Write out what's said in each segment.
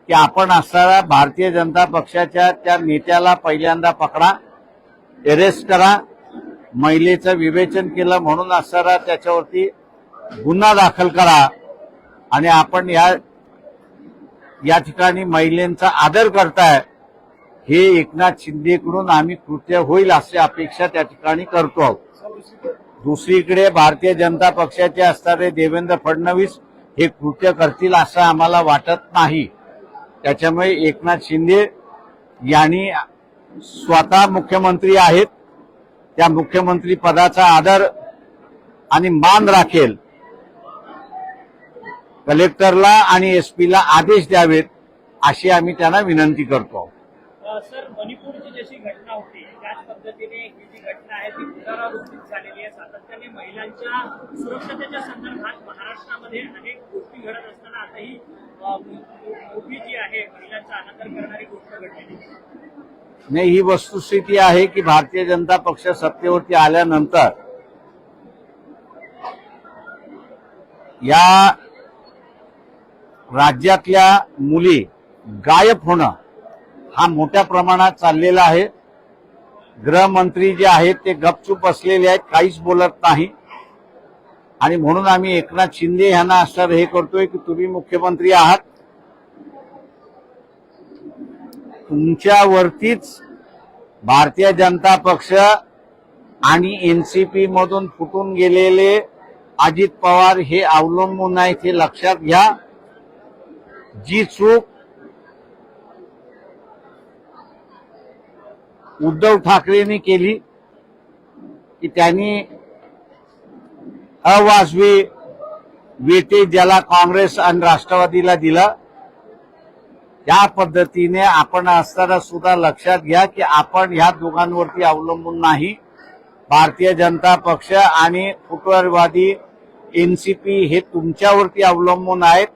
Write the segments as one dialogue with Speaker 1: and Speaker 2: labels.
Speaker 1: की आपण असणारा भारतीय जनता पक्षाच्या त्या नेत्याला पहिल्यांदा पकडा, अरेस्ट करा, महिलेचं विवेचन केलं म्हणून असणारा त्याच्यावरती गुन्हा दाखल करा आणि आपण या ठिकाणी महिलांचा आदर करताय हे एकनाथ शिंदेकडून आम्ही कृत्य होईल अशी अपेक्षा त्या ठिकाणी करतो आहोत। दुसरीकडे भारतीय जनता पक्षाचे असणारे देवेंद्र फडणवीस हे कृत्य करतील असं आम्हाला वाटत नाही। त्याच्यामुळे एकनाथ शिंदे यांनी स्वतः मुख्यमंत्री आहेत, त्या मुख्यमंत्री पदाचा आदर आणि मान राखेल, कलेक्टरला आणि एसपीला आदेश द्यावेत अशी आम्ही त्यांना विनंती करतो।
Speaker 2: सर, मणिपूरची जशी घटना होती त्याच पद्धतीने ही जी घटना आहे ती पुनरावृत्तीत झालेली आहे। सातत्याने महिलांच्या सुरक्षतेच्या संदर्भात महाराष्ट्रामध्ये अनेक गोष्टी घडत असताना आता ही मोठी जी आहे महिलांचा अनादर करणारी गोष्ट घडलेली
Speaker 1: नाही। ही वस्तुस्थिती आहे की भारतीय जनता पक्ष सत्तेवरती आल्यानंतर या राज्यातल्या मुली गायब होणं हा मोठ्या प्रमाणात चाललेला आहे। गृहमंत्री जे आहेत ते गपचूप असलेले आहेत, काहीच बोलत नाही आणि म्हणून आम्ही एकनाथ शिंदे यांना असं हे करतोय की तुम्ही मुख्यमंत्री आहात, तुमच्यावरतीच भारतीय जनता पक्ष आणि एनसीपी मधून फुटून गेलेले अजित पवार हे अवलंबून आहेत हे लक्षात घ्या। जी चूक उद्धव ठाकरेंनी केली की त्यांनी अवाजवी वेटेज ज्याला काँग्रेस आणि राष्ट्रवादीला दिलं, त्या पद्धतीने आपण असताना सुद्धा लक्षात घ्या की आपण ह्या दोघांवरती अवलंबून नाही। भारतीय जनता पक्ष आणि फुटवारवादी एनसीपी हे तुमच्यावरती अवलंबून आहेत,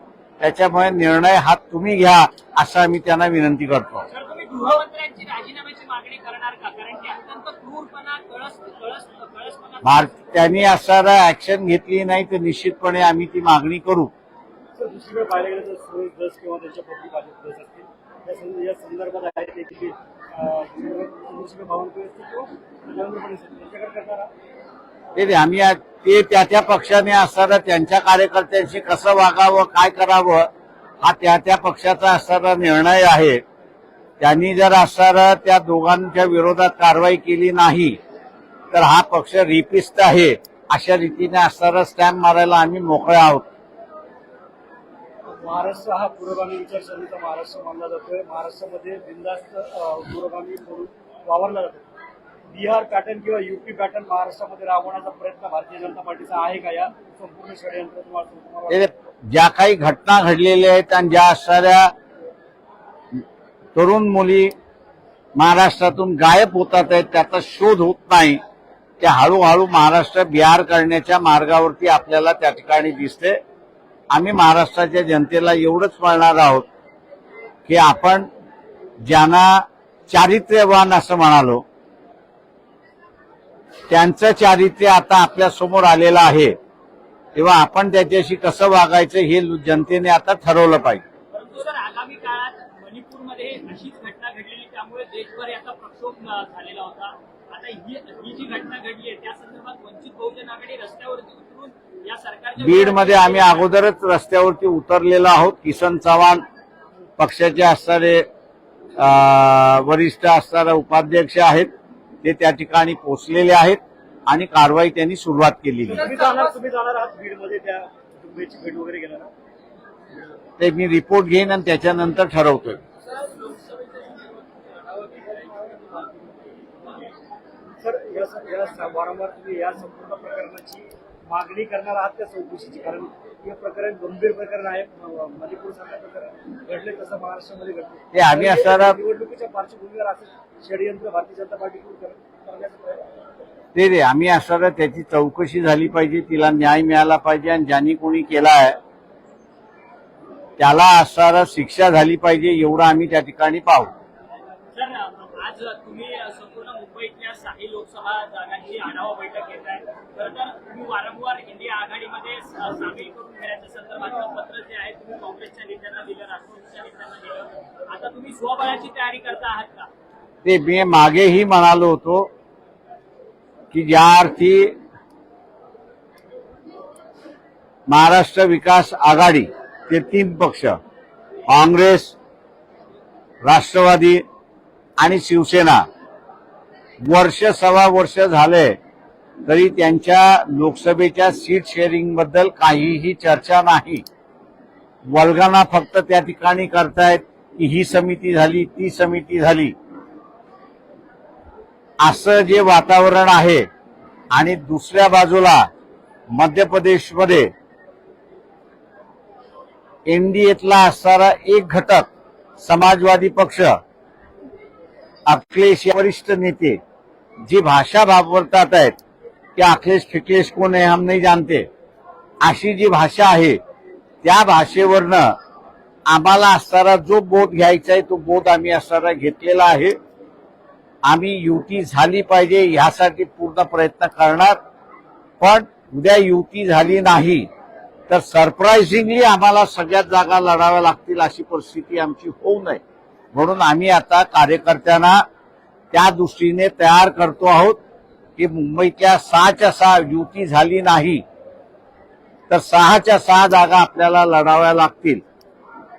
Speaker 1: त्याच्यामुळे निर्णय हा तुम्ही घ्या असं आम्ही त्यांना विनंती करतो।
Speaker 2: सर, तुम्ही गृहमंत्र्यांची राजीनाम्याची मागणी करणार का? कारण की अत्यंत क्रूरपणा, कळसपणा
Speaker 1: त्यांनी असणारा ऍक्शन घेतली नाही तर निश्चितपणे आम्ही ती मागणी करू।
Speaker 3: दुसरीकडे पाहिलं गेलं तर सुरेश धस किंवा त्यांच्या पत्नी भाजप धस असतील या संदर्भात आहे ते की चंद्रशेखर बावनकुळे असतील किंवा देवेंद्र फडणवीस त्यांच्याकडे करणारा
Speaker 1: ते आम्ही ते त्या पक्षाने असणारा त्यांच्या कार्यकर्त्यांशी कसं वागावं, काय करावं हा त्या पक्षाचा असणारा निर्णय आहे। त्यांनी जर असणारा त्या दोघांच्या विरोधात कारवाई केली नाही तर हा पक्ष रिपिस्ट आहे अशा रीतीने असणारा स्टॅम्प मारायला आम्ही मोकळे आहोत।
Speaker 3: महाराष्ट्र हा पुरोगामी विचारसरणीचा महाराष्ट्र मानला जातोय। महाराष्ट्रामध्ये बिनधास्त पुरोगामी म्हणून वावरला जातो। बिहार पॅटर्न किंवा यूपी पॅटर्न महाराष्ट्रामध्ये राबवण्याचा प्रयत्न भारतीय जनता पार्टीचा आहे का? या संपूर्ण षडयंत्र
Speaker 1: ज्या काही घटना घडलेल्या आहेत आणि ज्या असणाऱ्या तरुण मुली महाराष्ट्रातून गायब होतात आहेत त्याचा शोध होत नाही, त्या हळूहळू महाराष्ट्र बिहार करण्याच्या मार्गावरती आपल्याला त्या ठिकाणी दिसते। आम्ही महाराष्ट्राच्या जनतेला एवढंच म्हणणार आहोत की आपण ज्यांना चारित्र्यवान असं म्हणालो त्यांचं चारित्र्य आता आपल्या समोर आलेलं आहे, तेव्हा आपण त्याच्याशी कसं वागायचं हे जनतेने आता ठरवलं पाहिजे।
Speaker 2: परंतु सर, आगामी काळात मणिपूरमध्ये अशीच घटना घडलेली, त्यामुळे देशभर याचा प्रक्षोभ झालेला होता। आता ही जी घटना घडली आहे त्या संदर्भात वंचित बहुजन आघाडी रस्त्यावरती उतरून या सरकारच्या
Speaker 1: बीडमध्ये आम्ही अगोदरच रस्त्यावरती उतरलेलो आहोत। किसन चव्हाण पक्षाचे असणारे वरिष्ठ असणारे उपाध्यक्ष आहेत, ते त्या ठिकाणी पोहोचलेले आहेत आणि कारवाई त्यांनी सुरुवात केलेली आहे।
Speaker 3: तुम्ही जाणार आहात बीडमध्ये त्या कुटुंबियाची भेट वगैरे घेणार आहात?
Speaker 1: ते मी रिपोर्ट घेईन आणि त्याच्यानंतर ठरवतोय।
Speaker 3: सर, वारंवार तुम्ही या संपूर्ण प्रकरणाची मागणी करणार आहात त्या चौकशीची, कारण हे प्रकरण गंभीर प्रकरण आहे। मणिपूर सारखं प्रकरण घडले तसं महाराष्ट्रामध्ये घडले,
Speaker 1: ते आम्ही असणारा
Speaker 3: निवडणुकीच्या पार्श्वभूमीवर असं षडयंत्र भारतीय जनता पार्टीकडून करण्याचा प्रयत्न
Speaker 1: ते आम्ही असणारा त्याची चौकशी झाली पाहिजे, तिला न्याय मिळाला पाहिजे आणि ज्यांनी कोणी केला आहे त्याला असणारा शिक्षा झाली पाहिजे एवढं आम्ही त्या ठिकाणी पाहू।
Speaker 2: सर, आज तुम्ही संपूर्ण मुंबईतल्या 6 लोकसभा जागांची आढावा बैठक घेत आहे. खरं तर तुम्ही वारंवार इंडिया आघाडीमध्ये सामील करून घेण्याच्या संदर्भातलं पत्र जे आहे तुम्ही काँग्रेसच्या नेत्यांना दिलं, राष्ट्रवादीच्या नेत्यांना दिलं. आता तुम्ही स्वबळाची तयारी करता आहात का?
Speaker 1: ते मी मागेही म्हणालो होतो की ज्या अर्थी महाराष्ट्र विकास आघाडी ते 3 पक्ष काँग्रेस, राष्ट्रवादी आणि शिवसेना वर्ष सव्वा वर्ष झाले तरी त्यांच्या लोकसभेच्या सीट शेअरिंग बद्दल काहीही चर्चा नाही. वल्गना फक्त त्या ठिकाणी करतायत की ही समिती झाली, ती समिती झाली, असं जे वातावरण आहे. आणि दुसऱ्या बाजूला मध्य प्रदेशमध्ये एनडीएतला असणारा एक घटक समाजवादी पक्ष, अखिलेश या वरिष्ठ नेते जी भाषा वापरतात आहेत की अखिलेश फिकलेश कोण आहे हम नाही जानते, अशी जी भाषा आहे त्या भाषेवरनं आम्हाला असणारा जो बोध घ्यायचा आहे तो बोध आम्ही असणारा घेतलेला आहे. आम्ही युती झाली पाहिजे यासाठी पूर्ण प्रयत्न करणार. पण उद्या युती झाली नाही तर सरप्राइझिंगली आम्हाला सगळ्यात जागा लढाव्या लागतील अशी परिस्थिती आमची होऊ नये म्हणून आम्ही आता कार्यकर्त्यांना त्या दृष्टीने तयार करतो आहोत की मुंबईतल्या 6च्या 6 युती झाली नाही तर 6च्या 6 जागा आपल्याला लढाव्या लागतील.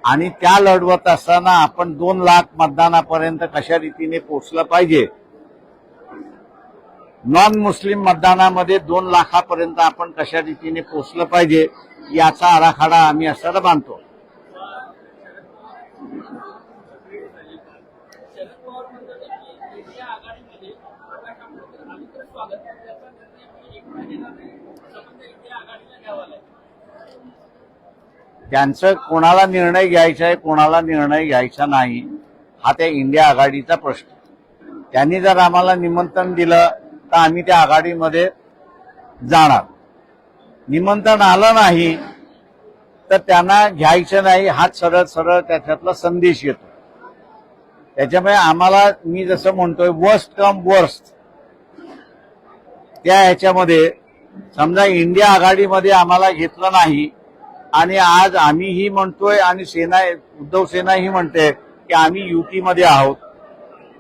Speaker 1: आणि त्या लढवत असताना आपण 2 लाख मतदानापर्यंत कशा रीतीने पोहोचलं पाहिजे, नॉन मुस्लिम मतदानामध्ये 2 लाखापर्यंत आपण कशा रीतीने पोहोचलं पाहिजे याचा आराखडा आम्ही असताना बांधतो. त्यांचं कोणाला निर्णय घ्यायचा आहे, कोणाला निर्णय घ्यायचा नाही, हा त्या इंडिया आघाडीचा प्रश्न. त्यांनी जर आम्हाला निमंत्रण दिलं तर आम्ही त्या आघाडीमध्ये जाणार. निमंत्रण आलं नाही तर त्यांना घ्यायचं नाही हा सरळ सरळ त्याच्यातला संदेश येतो. त्याच्यामुळे आम्हाला मी जसं म्हणतोय वर्स्ट कम वर्स्ट त्या ह्याच्यामध्ये समजा इंडिया आघाडीमध्ये आम्हाला घेतलं नाही आणि आज आम्हीही म्हणतोय आणि उद्धव सेना ही म्हणते की आम्ही युतीमध्ये आहोत.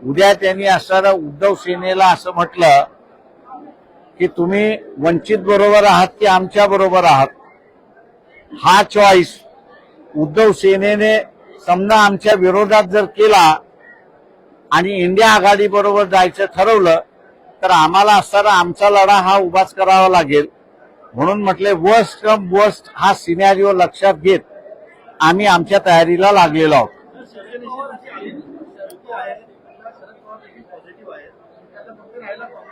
Speaker 1: उद्या त्यांनी असणारा उद्धव सेनेला असं म्हटलं की तुम्ही वंचित बरोबर आहात की आमच्या बरोबर आहात, हा चॉईस उद्धव सेनेने समजा आमच्या विरोधात जर केला आणि इंडिया आघाडी बरोबर जायचं ठरवलं तर आम्हाला असणारा आमचा लढा हा उभाच करावा लागेल. म्हणून म्हटले वर्स्ट कम वर्स्ट हा सिनॅरिओ लक्षात घेत आम्ही आमच्या तयारीला लागलेलो आहोत.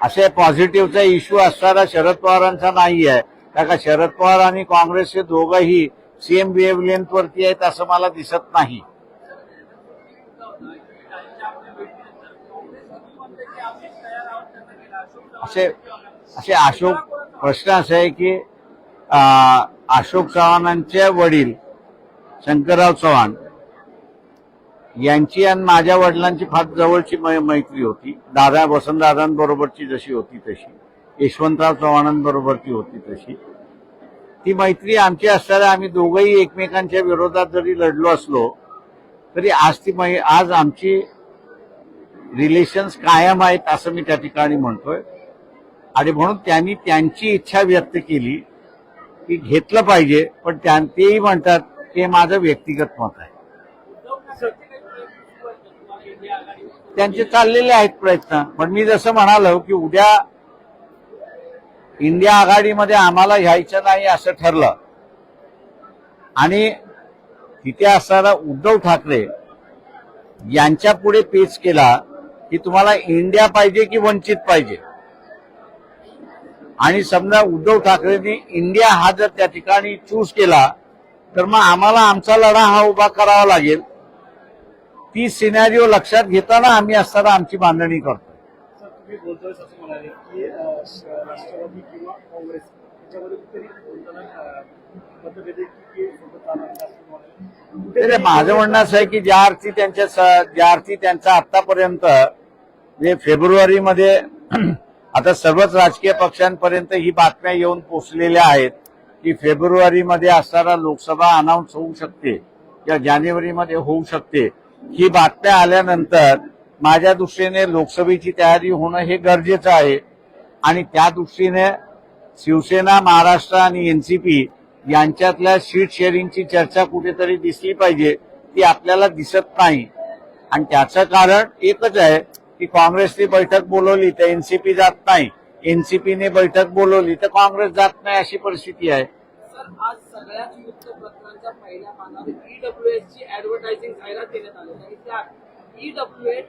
Speaker 1: असे पॉझिटिव्हचा इश्यू असणारा शरद पवारांचा नाही आहे. कारण का शरद पवार आणि काँग्रेसचे दोघंही सेम वेव्हलेंथवरती आहेत असं मला दिसत नाही. असे अशोक प्रश्न असा आहे की अशोक चव्हाणांचे वडील शंकरराव चव्हाण यांची आणि माझ्या वडिलांची फार जवळची मैत्री होती. वसंतदादांबरोबरची जशी होती तशी, यशवंतराव चव्हाणांबरोबरची होती तशी ती मैत्री आमची असताना आम्ही दोघंही एकमेकांच्या विरोधात जरी लढलो असलो तरी आज आमची रिलेशन्स कायम आहेत असं मी त्या ठिकाणी म्हणतोय. आणि म्हणून त्यांनी त्यांची इच्छा व्यक्त केली की घेतलं पाहिजे. पण तेही म्हणतात की माझं व्यक्तिगत मत आहे. त्यांचे चाललेले आहेत प्रयत्न. पण मी जसं म्हणालो की उद्या इंडिया आघाडीमध्ये आम्हाला घ्यायचं नाही असं ठरलं आणि तिथे असणारा उद्धव ठाकरे यांच्या पुढे पेच केला की तुम्हाला इंडिया पाहिजे की वंचित पाहिजे. आणि समजा उद्धव ठाकरेंनी इंडिया हा जर त्या ठिकाणी चूज केला तर मग आम्हाला आमचा लढा हा उभा करावा लागेल. ती सिनॅरिओ लक्षात घेताना आम्ही असताना आमची बांधणी करतो.
Speaker 3: सर, तुम्ही बोलतोय असं म्हणाले की राष्ट्रवादी किंवा काँग्रेस याच्यामध्ये कुठेतरी बोलताना मतभेद सोबत जाणार.
Speaker 1: माझं म्हणणं असं आहे की ज्या अर्थी त्यांचा आतापर्यंत म्हणजे फेब्रुवारीमध्ये आता सर्वच राजकीय पक्षांपर्यंत ही बातम्या येऊन पोहोचलेल्या आहेत की फेब्रुवारीमध्ये असणारा लोकसभा अनाऊन्स होऊ शकते किंवा जानेवारीमध्ये होऊ शकते. ही बातम्या आल्यानंतर माझ्या दृष्टीने लोकसभेची तयारी होणं हे गरजेचं आहे आणि त्या दृष्टीने शिवसेना, महाराष्ट्र आणि एनसीपी यांच्यातल्या सीट शेअरिंगची चर्चा कुठेतरी दिसली पाहिजे, ती आपल्याला दिसत नाही. आणि त्याचं कारण एकच आहे की काँग्रेसने बैठक बोलवली तर एनसीपी जात नाही, एनसीपीने बैठक बोलवली तर काँग्रेस जात नाही, अशी परिस्थिती आहे.
Speaker 4: सर, आज सगळ्याच वृत्तपत्रांच्या पहिल्या पानावर ईडब्ल्यूएस ची ऍडव्हर्टायझिंग जाहिरात देण्यात आलेली आहे. त्या ईडब्ल्यूएस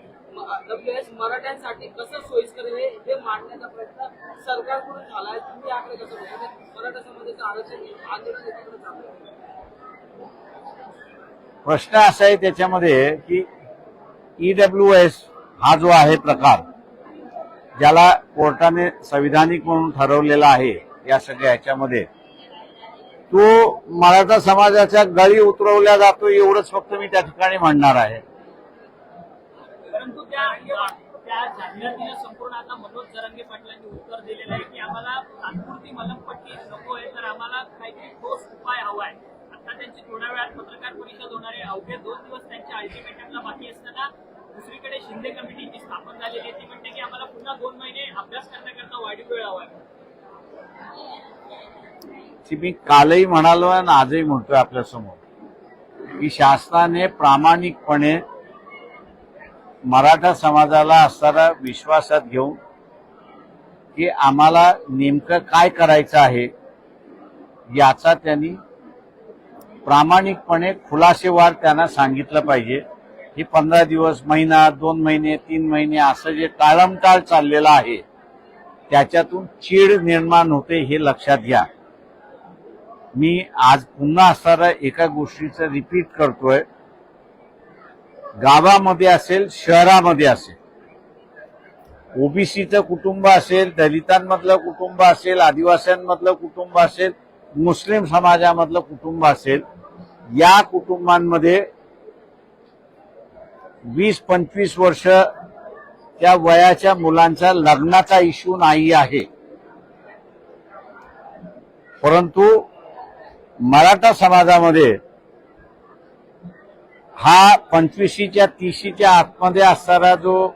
Speaker 4: मराठ्यांसाठी कसं सोयीस्कर हे मांडण्याचा प्रयत्न सरकारकडून झाला आहे. तुम्ही याकडे कसं बघता? मराठा समाजाचं आरक्षण आंदोलन एकीकडे चालू आहे.
Speaker 1: प्रश्न असा आहे त्याच्यामध्ये की ईडब्ल्यूएस हा जो आहे प्रकार, ज्याला कोर्टाने संविधानिक म्हणून ठरवलेला आहे या सगळ्या ह्याच्यामध्ये, तो मराठा समाजाच्या गळी उतरवल्या जातो एवढंच फक्त मी त्या ठिकाणी म्हणणार आहे.
Speaker 2: परंतु त्या जाहिरातीला संपूर्ण आता मनोज जरांगे पाटलांनी उत्तर दिलेलं आहे की आम्हाला तात्पुरती मलमपट्टी नको आहे, तर आम्हाला काहीतरी ठोस उपाय हवा आहे. आता त्यांची थोड्या वेळात पत्रकार परिषद होणार आहे. अवघे 2 दिवस त्यांच्या अल्टिमेटमला बाकी असताना दुसरीकडे शिंदे कमिटी जी स्थापन झालेली आहे ती म्हणते की आम्हाला पुन्हा 2 महिने अभ्यास करण्याकरता वाढीव वेळ हवा आहे.
Speaker 1: मी कालही म्हणालो आणि आजही म्हणतोय आपल्यासमोर की शासनाने प्रामाणिकपणे मराठा समाजाला असणारा विश्वासात घेऊन की आम्हाला नेमकं काय करायचं आहे याचा त्यांनी प्रामाणिकपणे खुलासेवार त्यांना सांगितलं पाहिजे. ही 15 दिवस, महिना, 2 महिने, 3 महिने असं जे टाळमटाळ चाललेलं आहे त्याच्यातून चीड निर्माण होते हे लक्षात घ्या. मी आज पुन्हा असणाऱ्या एका गोष्टीचं रिपीट करतोय. गावामध्ये असेल, शहरामध्ये असेल, ओबीसीचं कुटुंब असेल, दलितांमधलं कुटुंब असेल, आदिवासींमधलं कुटुंब असेल, मुस्लिम समाजामधलं कुटुंब असेल, या कुटुंबांमध्ये 20-25 वर्ष त्या वयाच्या मुलांचा लग्नाचा इश्यू नाही आहे. परंतु मराठा समाजामध्ये हा 25च्या 30च्या आतमध्ये असणारा जो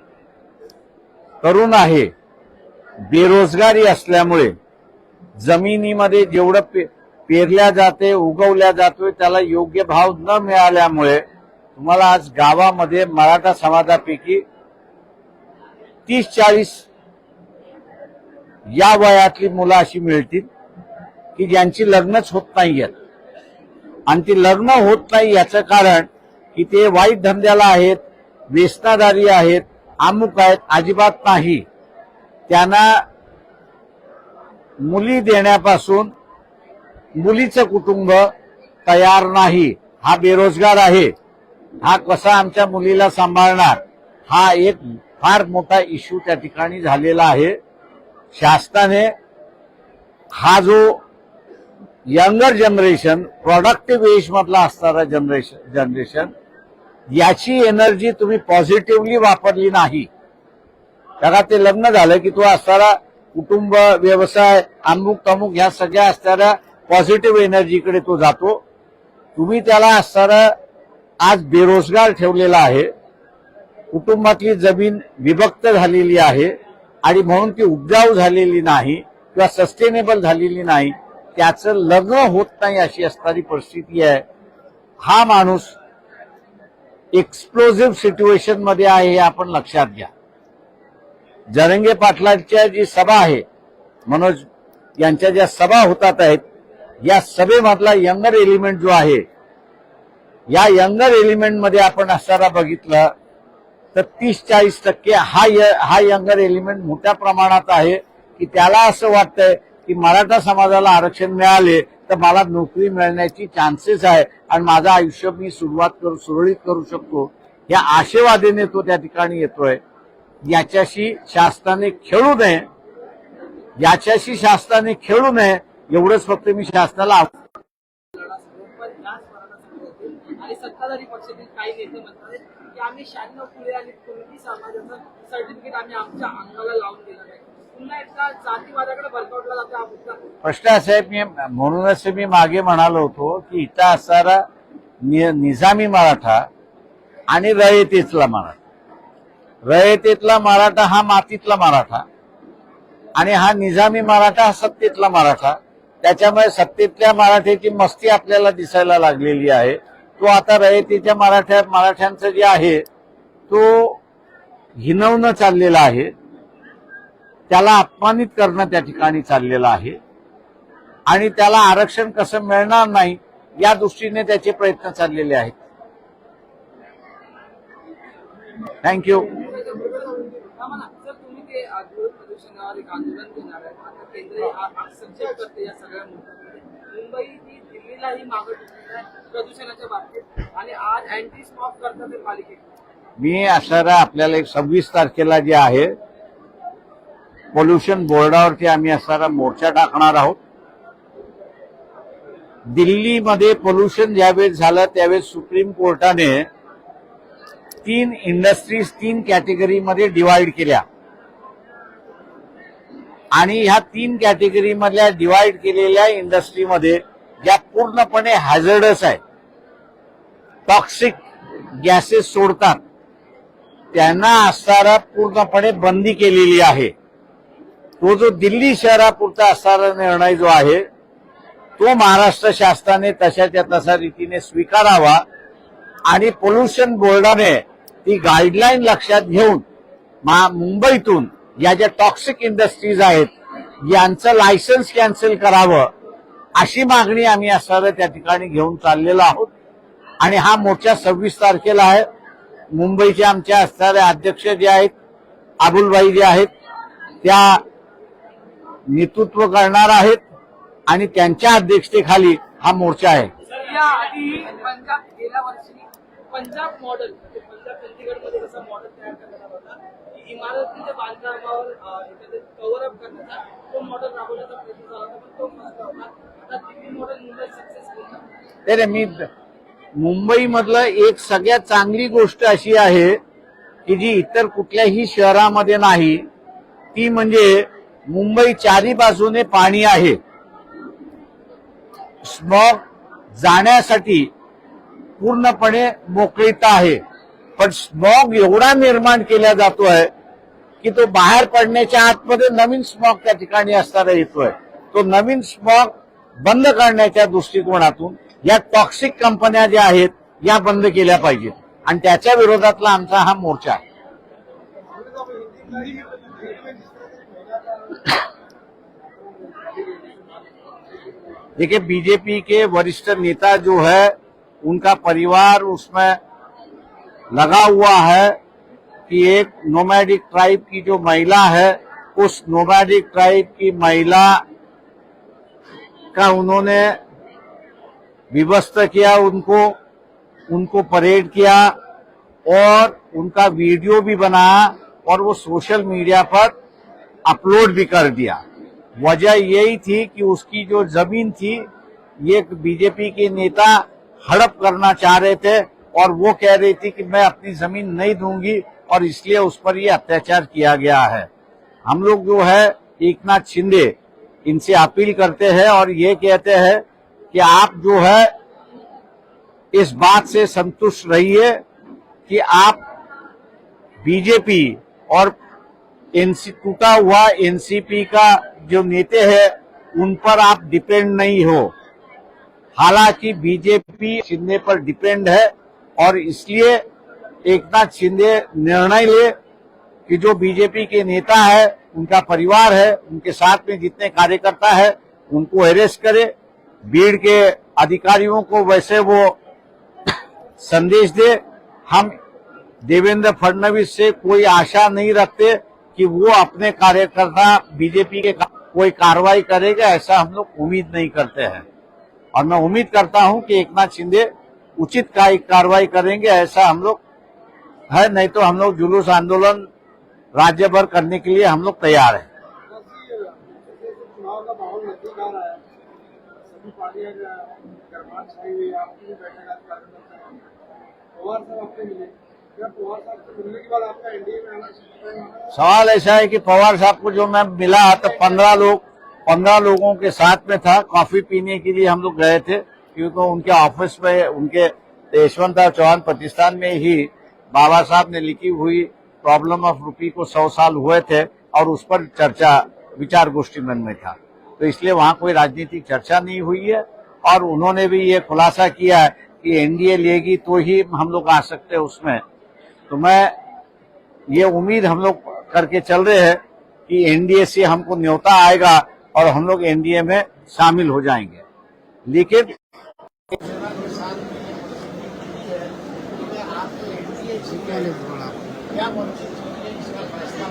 Speaker 1: तरुण आहे, बेरोजगारी असल्यामुळे जमिनीमध्ये जेवढं पेरल्या जाते, उगवल्या जातोय, त्याला योग्य भाव न मिळाल्यामुळे तुम्हाला आज गावामध्ये मराठा समाजापैकी 30-40 या वयातली मुलं अशी मिळतील की ज्यांची लग्नच होत नाहीयेत. आणि ती लग्न होत नाही याचं कारण की ते वाईट धंद्याला आहेत, व्यसनादारी आहेत, अमुक आहेत, अजिबात नाही. त्यांना मुली देण्यापासून मुलीचं कुटुंब तयार नाही. हा बेरोजगार आहे, हा कसा आमच्या मुलीला सांभाळणार, हा एक फार मोठा इश्यू त्या ठिकाणी झालेला आहे. शासनाने हा जो यंगर जनरेशन, प्रोडक्टिव्ह एज मधला असणारा जनरेशन याची एनर्जी तुम्ही पॉझिटिव्हली वापरली नाही. त्याला ते लग्न झालं की तो असणारा कुटुंब, व्यवसाय, अमुक तमुक ह्या सगळ्या असणाऱ्या पॉझिटिव्ह एनर्जीकडे तो जातो. तुम्ही त्याला असणारा आज बेरोजगार ठेवलेला आहे. कुटुंबातली जमीन विभक्त झालेली आहे आणि म्हणून ती उपजाऊ झालेली नाही किंवा सस्टेनेबल झालेली नाही. त्याचं लग्न होत नाही अशी असणारी परिस्थिती आहे. हा माणूस एक्सप्लोजिव्ह सिच्युएशन मध्ये आहे हे आपण लक्षात घ्या. जरंगे पाटलांच्या जी सभा आहे, मनोज यांच्या ज्या सभा होतात आहेत, या सभेमधला यंगर एलिमेंट जो आहे, या यंगर एलिमेंटमध्ये आपण असणारा बघितलं तर 30-40% हा यंगर एलिमेंट मोठ्या प्रमाणात आहे की त्याला असं वाटतंय की मराठा समाजाला आरक्षण मिळाले तर मला नोकरी मिळण्याची चान्सेस आहे आणि माझं आयुष्य मी सुरळीत करू शकतो. या आशेवादीने तो त्या ठिकाणी येतोय. याच्याशी शासनाने खेळू नये, याच्याशी शासनाने खेळू नये एवढंच फक्त मी शासनाला
Speaker 4: पण याच मराठा समाजातील आणि सत्ताधारी पक्षातील काही नेते म्हणतात की आम्ही 96 फुले आणि कुणबी समाजाचं सर्टिफिकेट आम्ही आमच्या अंगाला लावून दिलं नाही. पुन्हा एकदा जातीवादाकडे भरकवला जातो हा मुद्दा.
Speaker 1: प्रश्न असा आहे, मी म्हणूनच मी मागे म्हणालो होतो की इथं असणारा निजामी मराठा आणि रयतेतला मराठा, रयतेतला मराठा हा मातीतला मराठा आणि हा निजामी मराठा हा सत्तेतला मराठा. त्याच्यामुळे सत्तेतल्या मराठ्याची मस्ती आपल्याला दिसायला लागलेली आहे. तो आता रयतेच्या मराठ्यांचं जे आहे तो हिनवणं चाललेलं आहे, त्याला अपमानित करणं त्या ठिकाणी चाललेलं आहे आणि त्याला आरक्षण कसं मिळणार नाही या दृष्टीने त्याचे प्रयत्न चाललेले आहेत. थँक्यू.
Speaker 4: जर तुम्ही ते धूळ प्रदूषणावर एक आंदोलन घेणार आहे, आता केंद्र हस्तक्षेप करते या सगळ्या मुद्द्यांमध्ये. मुंबई ही दिल्लीलाही मागं ठेवलेली आहे प्रदूषणाच्या बाबतीत आणि आज अँटी स्मॉग करतात ते पालिकेत.
Speaker 1: मी असणारा आपल्याला एक 26 तारखेला जे आहे पोल्युशन बोर्डावरती आम्ही असणारा मोर्चा टाकणार आहोत. दिल्लीमध्ये पोल्युशन ज्यावेळेस झालं त्यावेळेस सुप्रीम कोर्टाने 3 इंडस्ट्रीज 3 कॅटेगरीमध्ये डिवाइड केल्या आणि ह्या 3 कॅटेगरीमधल्या डिवाइड केलेल्या इंडस्ट्रीमध्ये ज्या पूर्णपणे हॅझर्डस आहे, टॉक्सिक गॅसेस सोडतात, त्यांना असणारा पूर्णपणे बंदी केलेली आहे. तो जो दिल्ली शहरापुरता असणारा निर्णय जो आहे तो महाराष्ट्र शासनाने तशाच्या तसा रीतीने स्वीकारावा आणि पोल्युशन बोर्डाने ती गाईडलाईन लक्षात घेऊन मुंबईतून या ज्या टॉक्सिक इंडस्ट्रीज आहेत यांचं लायसन्स कॅन्सल करावं अशी मागणी आम्ही असणारं त्या ठिकाणी घेऊन चाललेलो आहोत. आणि हा मोर्चा 26 तारखेला आहे. मुंबईचे आमच्या असणारे अध्यक्ष जे आहेत अबुलबाई जे आहेत त्या नेतृत्व करणार आहेत आणि त्यांच्या अध्यक्षतेखाली हा मोर्चा आहे.
Speaker 4: या आधी पंजाब गेल्या वर्षी पंजाब मॉडेल पंजाब चंदीगडमध्ये जसा मॉडेल तयार करण्यात होता की इमारतीच्या बांधकामावर कव्हर अप करण्याचा तो मॉडेल राबवण्याचा प्रयत्न झाला होता, पण तो फसला होता. आता दिल्ली मॉडेल मुंबई सक्सेसफुल आहे.
Speaker 1: मी मुंबईमधलं एक सगळ्यात चांगली गोष्ट अशी आहे की जी इतर कुठल्याही शहरामध्ये नाही, ती म्हणजे मुंबई चारी बाजूने पाणी आहे. स्मॉग जाण्यासाठी पूर्णपणे मोकळीता आहे, पण स्मॉग एवढा निर्माण केला जातोय की तो बाहेर पडण्याच्या आतमध्ये नवीन स्मॉग त्या ठिकाणी असताना येतोय. तो नवीन स्मॉग बंद करण्याच्या दृष्टिकोनातून या टॉक्सिक कंपन्या ज्या आहेत या बंद केल्या पाहिजेत आणि त्याच्या विरोधातला आमचा हा मोर्चा आहे. देखिए, बीजेपी के वरिष्ठ नेता जो है उनका परिवार उसमें लगा हुआ है कि एक नोमैडिक ट्राइब की जो महिला है उस नोमैडिक ट्राइब की महिला का उन्होंने विवस्त किया, उनको परेड किया और उनका वीडियो भी बनाया और वो सोशल मीडिया पर अपलोड भी कर दिया. वजह यही थी कि उसकी जो जमीन थी ये बीजेपी के नेता हड़प करना चाह रहे थे और वो कह रही थी कि मैं अपनी जमीन नहीं दूंगी और इसलिए उस पर ये अत्याचार किया गया है. हम लोग जो है एकनाथ शिंदे इनसे अपील करते हैं और ये कहते हैं कि आप जो है इस बात से संतुष्ट रहिए कि आप बीजेपी और टूटा हुआ एनसीपी का जो नेता है उन पर आप डिपेंड नहीं हो. हालांकि बीजेपी शिंदे पर डिपेंड है और इसलिए एकनाथ शिंदे निर्णय ले कि जो बीजेपी के नेता है, उनका परिवार है, उनके साथ में जितने कार्यकर्ता है उनको अरेस्ट करे. भीड़ के अधिकारियों को वैसे वो संदेश दे. हम देवेंद्र फडणवीस से कोई आशा नहीं रखते कि वो अपने कार्यकर्ता बीजेपी के कोई कार्रवाई करेगा, ऐसा हम लोग उम्मीद नहीं करते हैं. और मैं उम्मीद करता हूं कि एकनाथ शिंदे उचित कार्रवाई करेंगे, ऐसा हम लोग है. नहीं तो हम लोग जुलूस आंदोलन राज्य भर करने के लिए हम लोग तैयार हैं.
Speaker 3: चुनाव का माहौल नजदीक आ रहा है, सभी पार्टी
Speaker 5: की गरमाहट छाई हुई, आपकी भी बैठक आज कार्यकर्ता है। पवार साहब आपको मिले, क्या पवार साहब से मिलने के बाद आपका एनडीए में आना चाहिए?
Speaker 1: सवाल ऐसा है कि पवार साहब को जो मैं मिला तो 15 लोगों के साथ में था। कॉफी पीने के लिए हम लोग गए थे, क्योंकि उनके ऑफिस में, उनके यशवंतराव चौहान प्रतिष्ठान में ही बाबा साहब ने लिखी हुई प्रॉब्लम ऑफ रूपी को 100 साल हुए थे और उस पर चर्चा विचार गोष्ठी में था। तो इसलिए वहां कोई राजनीतिक चर्चा नहीं हुई है। और उन्होंने भी ये खुलासा किया है कि एनडीए लेगी तो ही हम लोग आ सकते हैं उसमें। तो मैं ये उम्मीद हम लोग करके चल रहे हैं कि एनडीए से हमको न्योता आएगा और हम लोग एनडीए में शामिल हो जाएंगे। लेकिन क्या इसका फैसला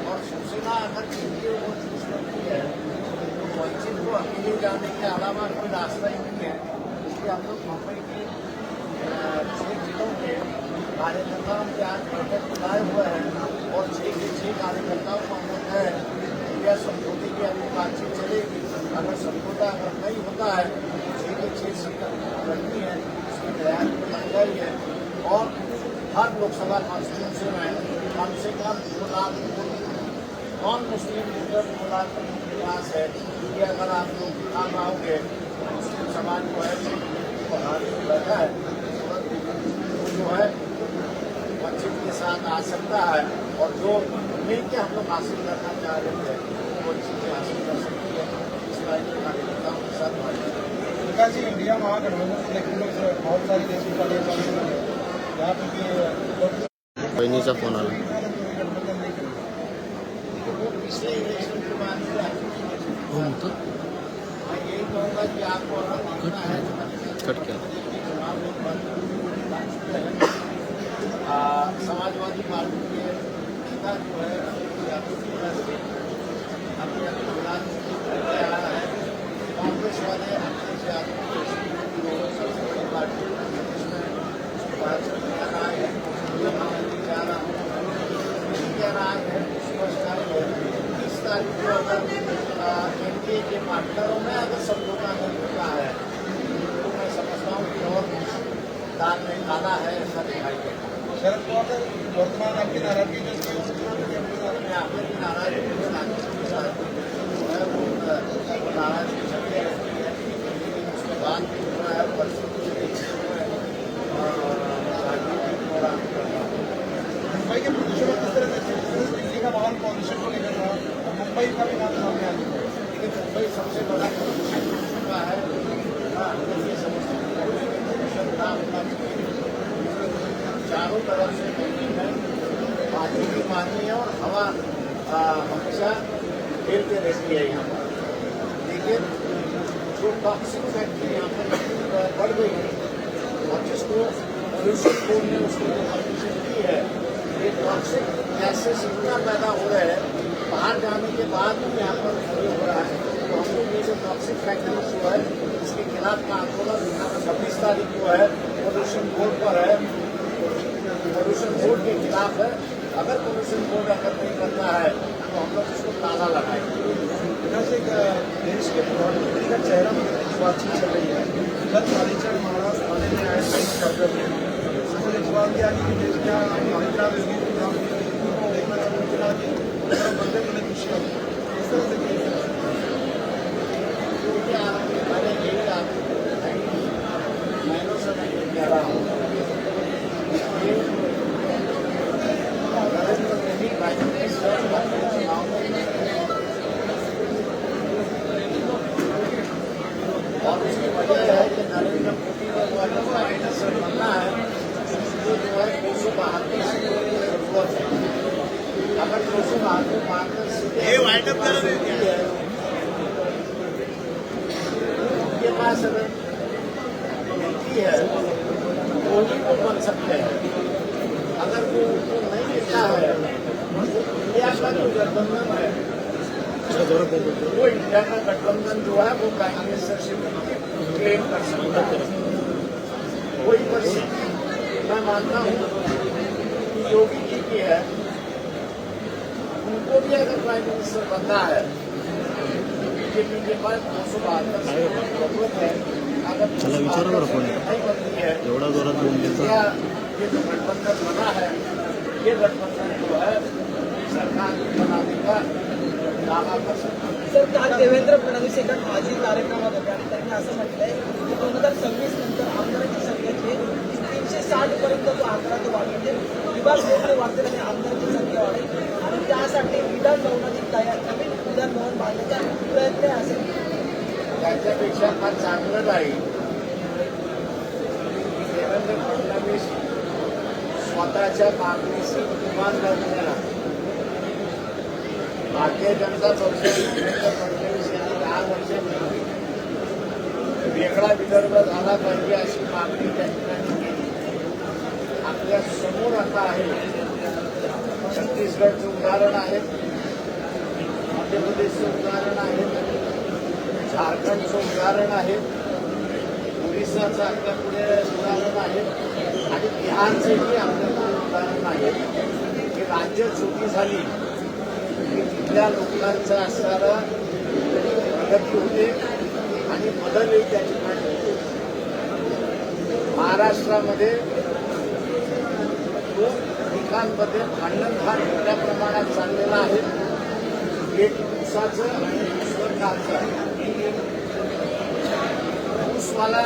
Speaker 1: और शिवसेना अगर है तो वंचित को अकेले जाने के अलावा कोई रास्ता ही नहीं है। इसलिए हम लोग मुंबई की 6 जिलों के कार्यकर्ताओं के आज बैठक बुलाए हुए हैं और 6 के 6 कार्यकर्ताओं को हम लोग है इंडिया समझौते की अभी बातचीत चलेगी। अगर समझौता अगर नहीं होता है तो 6 के 6 सीटें रखनी है, इसकी तैयारी लग गई है। और हर लोकसभा कॉन्स्टिट्यूंसी में कम से कम 2 lakh non Muslim voter 2 lakh के पास है कि अगर आप लोग काम आओगे मुस्लिम समाज को है बैठा है तो जो है वंचित के साथ आ सकता है। और जो मिलकर हम लोग हासिल करना चाह रहे थे वो चीजें हासिल कर सकती है। इस बात के कार्यकर्ताओं के साथ बातचीत
Speaker 5: जी इंडिया महागठबंधन से लेकर बहुत सारी देशों का यहाँ पे
Speaker 6: बहिणीचा फोन आला।
Speaker 1: पिछले इलेक्शन के बाद मैं यही कहूँगा कि आपको अगर देखना है
Speaker 6: कट क्या
Speaker 1: समाजवादी पार्टी के नेता जो है अपने आया है। कांग्रेस वाले अपने से सबसे बड़ी पार्टी एनडीए के पार्टनरों में अगर समझौता नहीं होता है तो मैं समझता हूँ कि और दाल में काला है, ऐसा दिखाई देगा।
Speaker 5: शरद पवार वर्तमान आपकी नाराजगी
Speaker 1: में आपने भी नाराजगी नाराजगी चलती रहती है। लेकिन उसके बाद भी जो है परिस्थिति
Speaker 5: मुंबई के प्रदूषण में किस तरह से दिल्ली का माहौल पॉल्यूशन को लेकर था, मुंबई का भी नाम सामने आ गया।
Speaker 1: लेकिन मुंबई सबसे बड़ा प्रदूषण हो चुका है। चारों तरफ से बिल्डिंग है, पानी भी पानी है और हवा हमेशा खेलते रहती है यहाँ पर। लेकिन जो टॉक्सिक फैक्ट्री यहाँ पर बढ़ गई है और जिसको पोल्यूशन बोर्ड ने उसको जो परमिशन दी है, ये टॉक्सिक गैसेस इतना पैदा हो रहा है बाहर जाने के बाद भी यहाँ पर खड़े हो रहा है। तो हम लोग ये जो टॉक्सिक फैक्ट्री जो है इसके खिलाफ का आंदोलन 26 तारीख को है, पोल्यूशन बोर्ड पर है, पोल्यूशन बोर्ड के खिलाफ है। अगर पोल्यूशन बोर्ड अगर नहीं करता है तो हम लोग उसको ताला लगाएंगे।
Speaker 5: देश के प्रधानमंत्री का चेहरा बातचीत चल रही है। कल कालीचरण महाराज थाने में आए थे डॉक्टर ने उन्होंने जवाब दिया कि देश क्या देखना चाहूँगा कि बंदे में खुशी है। इस तरह से
Speaker 1: मैंने यही महीनों से मैं कह रहा हूँ नरेंद्र मोदी प्राइम मिनिस्टर और उसकी वजह है कि नरेंद्र मोदी को अगर प्राइम मिनिस्टर बनना है तो जो है 272 सीटों की जरूरत है। अगर 272 सीटें उनके पास अगर मिलती है वो ही वो बन सकते हैं। अगर वो उनको नहीं मिलता है इंडिया का जो गठबंधन है वो इंडिया का गठबंधन जो है वो प्राइम मिनिस्टरशिप क्लेम कर सकता है। वही परिस्थिति मैं मानता हूँ कि योगी जी की है। उनको भी अगर प्राइम मिनिस्टर बनना है बीजेपी के पास 272 है। अगर
Speaker 6: चला विचारा बरं कोण आहे.
Speaker 1: नहीं बनती है
Speaker 6: एवढा जोरात बोलले तर
Speaker 1: या ये जो गठबंधन बना है, ये गठबंधन जो है सरकार बनाने का दावा कर सकता है।
Speaker 4: सर काल देवेंद्र फडणवीस एका माजी कार्यक्रमात होते आणि त्यांनी असं म्हटलंय की 2026 नंतर आमदारांची संख्या जी आहे ती 360 पर्यंत जो आकडा तो वाढेल, म्हणजे विभाग वेगळे वाढतील आणि आमदारांची संख्या वाढेल आणि त्यासाठी विधान भवनाची तयार नवीन विधान भवन बांधण्याचा प्रयत्न असेल.
Speaker 1: त्याच्यापेक्षा फार चांगलं राहील देवेंद्र फडणवीस स्वतःच्या मागणीशी इमानदार राहणार. भारतीय जनता पक्ष देवेंद्र फडणवीस यांनी 10 वर्षांपूर्वी वेगळा विदर्भ झाला पाहिजे अशी मागणी त्या ठिकाणी केली. आपल्या समोर आता आहे छत्तीसगडचं उदाहरण आहे, मध्य प्रदेशचं उदाहरण आहे, झारखंडचं उदाहरण आहे, ओरिसाचं आपल्यापुढे उदाहरण आहे आणि बिहारचंही आपल्यापुढे उदाहरण आहे की राज्य छोटी झाली की तिथल्या लोकांचा असणारा प्रगती होते आणि बदलही त्या ठिकाणी होते. महाराष्ट्रामध्ये 2 ठिकाणमध्ये भांडणघाट मोठ्या प्रमाणात चाललेला आहे. एक ऊसाचं आणि दुसरं कापसाचं. ऊसवाला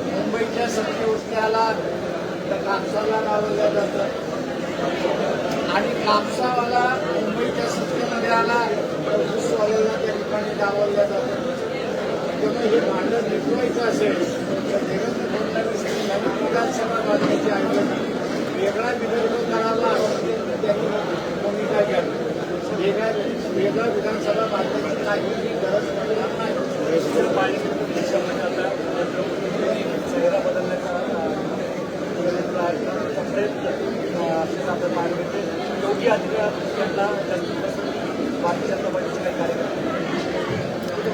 Speaker 1: मुंबईच्या सत्तेवरती आला तर कापसाला डावललं जातं आणि कापसावाला मुंबईच्या सत्तेमध्ये आला तर ऊसवाल्याला त्या ठिकाणी डावललं जातं. त्यामुळे हे भांडण मिटवायचं असेल तर देवेंद्र फडणवीस यांनी नवीन विधानसभा बांधण्याची ऐवजी वेगळा विदर्भ करावा अशी त्यांनी भूमिका घ्यावी. वेगळा विधानसभा बांधण्याची काही गरज पडणार नाही.
Speaker 3: चेहरा बदलण्याचा प्रयत्न असेच आपण पाहिलं होते. योगी आदित्यनाथ यांना भारतीय जनता पार्टीचे काही कार्यक्रम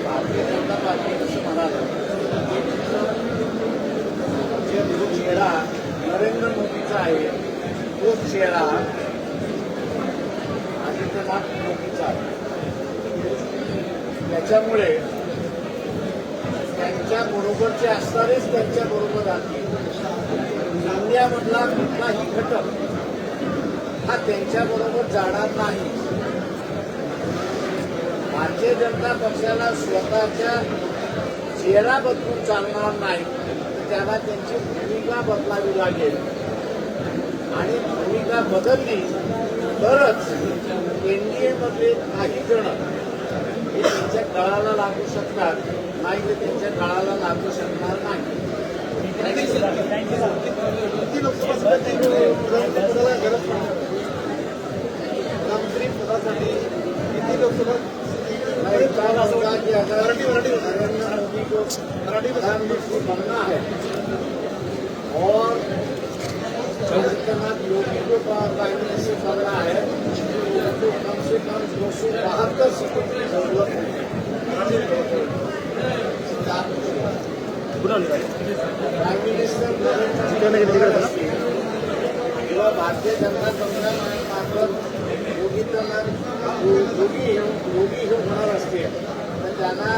Speaker 1: भारतीय जनता पार्टी असं म्हणालं जे जो चेहरा नरेंद्र मोदीचा आहे तोच चेहरा आदित्यनाथ मोदीचा आहे. त्याच्यामुळे त्यांच्या बरोबरचे असणारेच त्यांच्या बरोबर राहतील. इंडियामधला कुठलाही घटक हा त्यांच्याबरोबर जाणार नाही. भारतीय जनता पक्षाला स्वतःच्या चेहरा बदलून चालणार नाही. त्याला त्यांची भूमिका बदलावी लागेल आणि भूमिका बदलली तरच एनडीएमधले काही जण हे त्यांच्या गळाला लागू शकतात, नाही तर त्यांच्या गळाला लागू शकणार नाही.
Speaker 5: किती लोकसभा पदाला गरज पडते मंत्री पदासाठी किती लोकसभा
Speaker 1: काल होगा कि अगर नरेंद्र मोदी को प्रधानमंत्री बनना है और आदित्यनाथ योगी को प्राइम मिनिस्टर बनना है तो कम से कम 272 सीटों की जरूरत है. प्राइम मिनिस्टर किंवा भारतीय जनता पक्षामार्फत योगी हे होणार असते तर त्यांना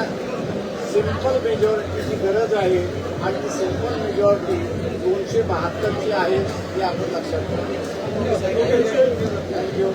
Speaker 1: सिंपल मेजॉरिटीची गरज आहे आणि ती सिंपल मेजॉरिटी 272ची आहे हे आपण लक्षात ठेवा. थँक्यू.